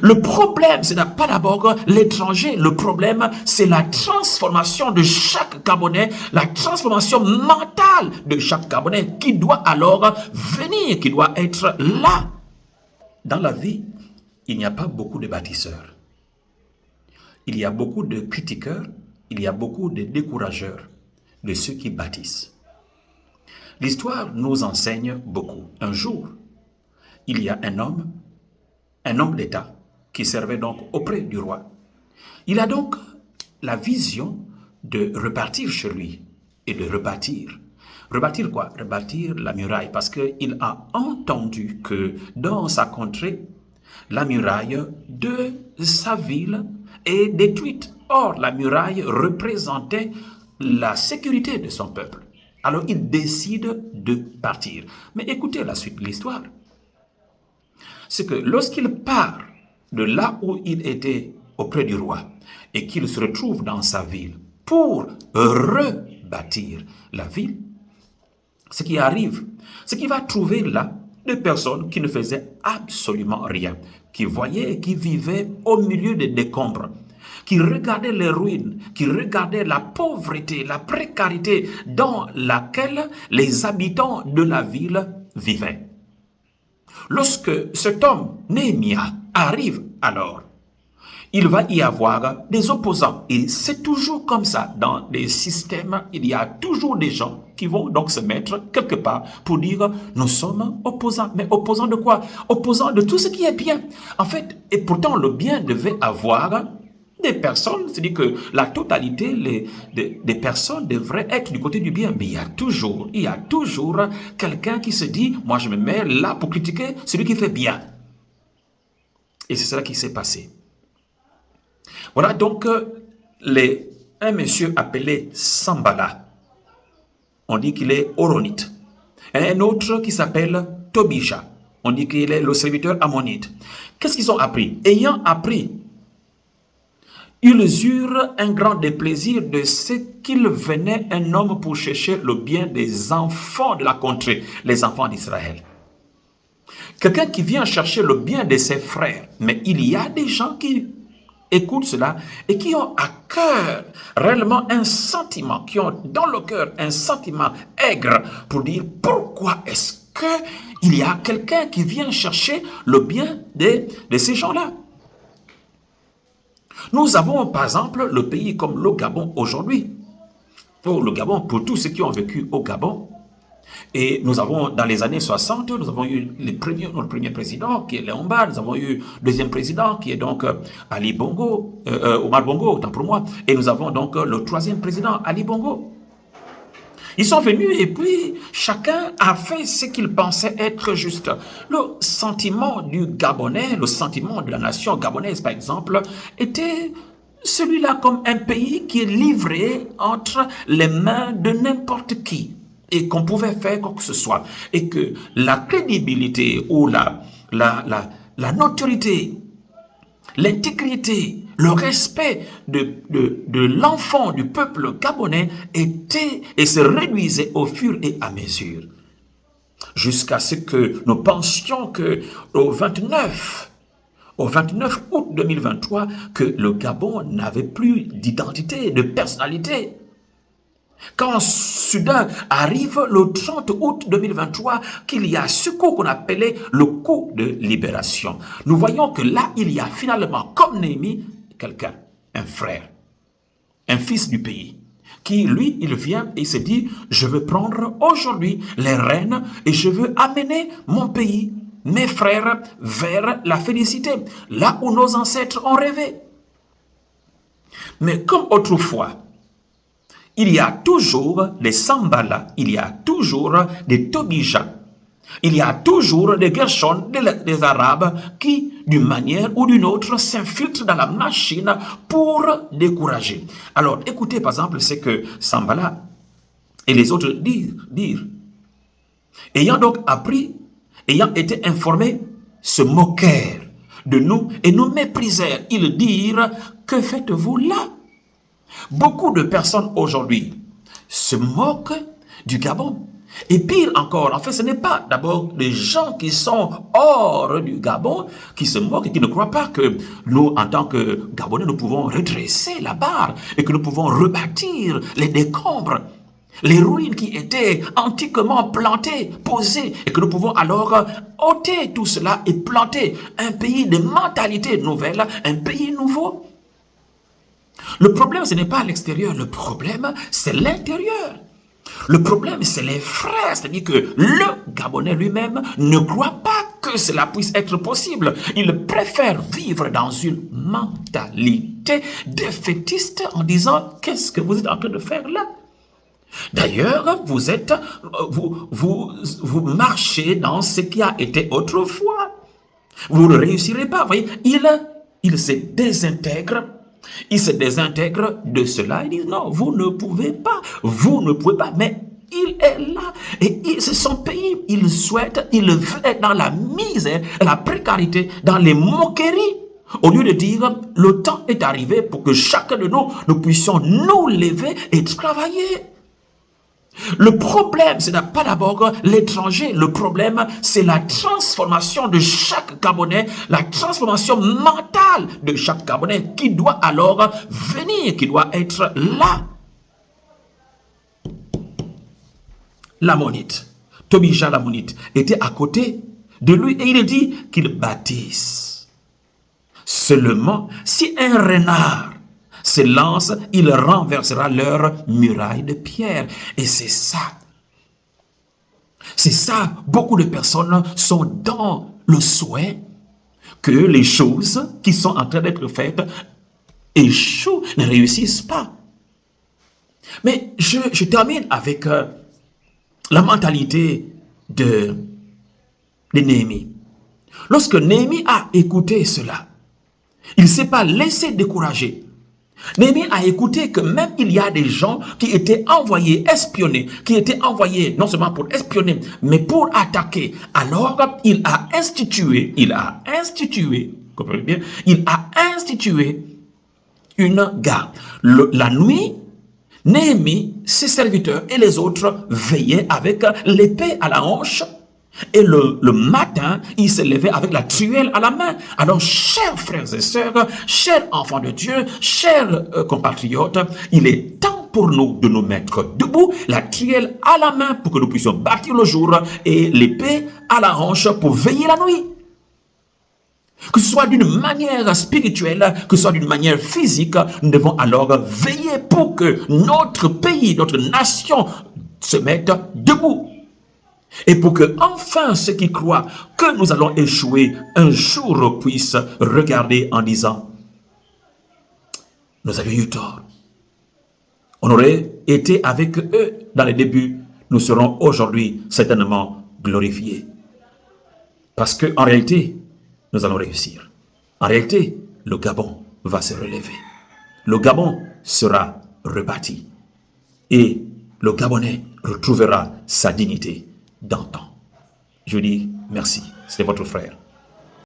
Le problème, ce n'est pas d'abord l'étranger. Le problème, c'est la transformation de chaque Gabonais, la transformation mentale de chaque Gabonais qui doit alors venir, qui doit être là. Dans la vie, il n'y a pas beaucoup de bâtisseurs. Il y a beaucoup de critiqueurs, il y a beaucoup de décourageurs de ceux qui bâtissent. L'histoire nous enseigne beaucoup. Un jour, il y a un homme d'État, qui servait donc auprès du roi. Il a donc la vision de repartir chez lui et de rebâtir. Rebâtir quoi? Rebâtir la muraille, parce qu'il a entendu que dans sa contrée, la muraille de sa ville est détruite. Or, la muraille représentait la sécurité de son peuple. Alors, il décide de partir. Mais écoutez la suite de l'histoire. C'est que lorsqu'il part de là où il était auprès du roi et qu'il se retrouve dans sa ville pour rebâtir la ville, ce qui arrive, c'est qu'il va trouver là des personnes qui ne faisaient absolument rien, qui voyaient, qui vivaient au milieu des décombres, qui regardaient les ruines, qui regardaient la pauvreté, la précarité dans laquelle les habitants de la ville vivaient. Lorsque cet homme, Néhémia, arrive alors, il va y avoir des opposants. Et c'est toujours comme ça. Dans les systèmes, il y a toujours des gens qui vont donc se mettre quelque part pour dire nous sommes opposants. Mais opposants de quoi? Opposants de tout ce qui est bien. En fait, et pourtant le bien devait avoir des personnes, c'est-à-dire que la totalité des personnes devraient être du côté du bien. Mais il y a toujours quelqu'un qui se dit, moi je me mets là pour critiquer celui qui fait bien. Et c'est cela qui s'est passé. Voilà donc un monsieur appelé Sambala. On dit qu'il est Oronite. Et un autre qui s'appelle Tobija. On dit qu'il est le serviteur ammonite. Qu'est-ce qu'ils ont appris? Ayant appris, ils eurent un grand déplaisir de ce qu'il venait un homme pour chercher le bien des enfants de la contrée, les enfants d'Israël. Quelqu'un qui vient chercher le bien de ses frères. Mais il y a des gens qui écoutent cela et qui ont à cœur réellement un sentiment, qui ont dans le cœur un sentiment aigre pour dire pourquoi est-ce qu'il y a quelqu'un qui vient chercher le bien de ces gens-là. Nous avons par exemple le pays comme le Gabon aujourd'hui. Pour le Gabon, pour tous ceux qui ont vécu au Gabon, et nous avons, dans les années 60, nous avons eu notre premier président qui est Léon Mba, nous avons eu le deuxième président qui est donc Ali Bongo, Omar Bongo, autant pour moi, et nous avons donc le troisième président, Ali Bongo. Ils sont venus et puis chacun a fait ce qu'il pensait être juste. Le sentiment du Gabonais, le sentiment de la nation gabonaise par exemple, était celui-là comme un pays qui est livré entre les mains de n'importe qui. Et qu'on pouvait faire quoi que ce soit. Et que la crédibilité ou la notoriété, l'intégrité, le respect de l'enfant du peuple gabonais était et se réduisait au fur et à mesure. Jusqu'à ce que nous pensions que au 29 août 2023, que le Gabon n'avait plus d'identité, de personnalité. Quand soudain arrive le 30 août 2023, qu'il y a ce coup qu'on appelait le coup de libération. Nous voyons que là, il y a finalement, comme Néhémie, quelqu'un, un frère, un fils du pays, qui, lui, il vient et se dit, je veux prendre aujourd'hui les rênes et je veux amener mon pays, mes frères, vers la félicité, là où nos ancêtres ont rêvé. Mais comme autrefois, il y a toujours des Sambala, il y a toujours des Tobija, il y a toujours des Gershon, des Arabes qui, d'une manière ou d'une autre, s'infiltrent dans la machine pour décourager. Alors, écoutez par exemple ce que Sambala et les autres disent. Ayant donc appris, ayant été informés, se moquèrent de nous et nous méprisèrent. Ils dirent, que faites-vous là? Beaucoup de personnes aujourd'hui se moquent du Gabon. Et pire encore, en fait, ce n'est pas d'abord les gens qui sont hors du Gabon qui se moquent et qui ne croient pas que nous, en tant que Gabonais, nous pouvons redresser la barre et que nous pouvons rebâtir les décombres, les ruines qui étaient antiquement plantées, posées, et que nous pouvons alors ôter tout cela et planter un pays de mentalité nouvelle, un pays nouveau. Le problème, ce n'est pas l'extérieur, le problème, c'est l'intérieur. Le problème, c'est les frères, c'est-à-dire que le Gabonais lui-même ne croit pas que cela puisse être possible. Il préfère vivre dans une mentalité défaitiste en disant « Qu'est-ce que vous êtes en train de faire là ?» D'ailleurs, vous marchez dans ce qui a été autrefois. Vous ne réussirez pas. Vous voyez, il se désintègre. Il se désintègre de cela. Il dit non, vous ne pouvez pas. Vous ne pouvez pas. Mais il est là. Et c'est son pays. Il veut être dans la misère, la précarité, dans les moqueries. Au lieu de dire, le temps est arrivé pour que chacun de nous puissions nous lever et travailler. Le problème, ce n'est pas d'abord l'étranger. Le problème, c'est la transformation de chaque Gabonais, la transformation mentale de chaque Gabonais qui doit alors venir, qui doit être là. L'ammonite, Tobija l'ammonite, était à côté de lui et il dit qu'il bâtisse. Seulement, si un renard se lance, il renversera leur muraille de pierre. Et c'est ça. C'est ça. Beaucoup de personnes sont dans le souhait que les choses qui sont en train d'être faites échouent, ne réussissent pas. Mais je termine avec la mentalité de Néhémie. Lorsque Néhémie a écouté cela, il ne s'est pas laissé décourager. Néhémie a écouté que même il y a des gens qui étaient envoyés espionner, qui étaient envoyés non seulement pour espionner, mais pour attaquer. Alors, il a institué, comprenez bien, il a institué une garde. La nuit, Néhémie, ses serviteurs et les autres veillaient avec l'épée à la hanche. Et le matin, il se levait avec la truelle à la main. Alors, chers frères et sœurs, chers enfants de Dieu, chers compatriotes, il est temps pour nous de nous mettre debout, la truelle à la main pour que nous puissions bâtir le jour et l'épée à la hanche pour veiller la nuit. Que ce soit d'une manière spirituelle, que ce soit d'une manière physique, nous devons alors veiller pour que notre pays, notre nation se mette debout. Et pour que enfin ceux qui croient que nous allons échouer un jour puissent regarder en disant nous avions eu tort. On aurait été avec eux dans les débuts. Nous serons aujourd'hui certainement glorifiés. Parce qu'en réalité, nous allons réussir. En réalité, le Gabon va se relever. Le Gabon sera rebâti. Et le Gabonais retrouvera sa dignité d'antan. Je vous dis merci. C'était votre frère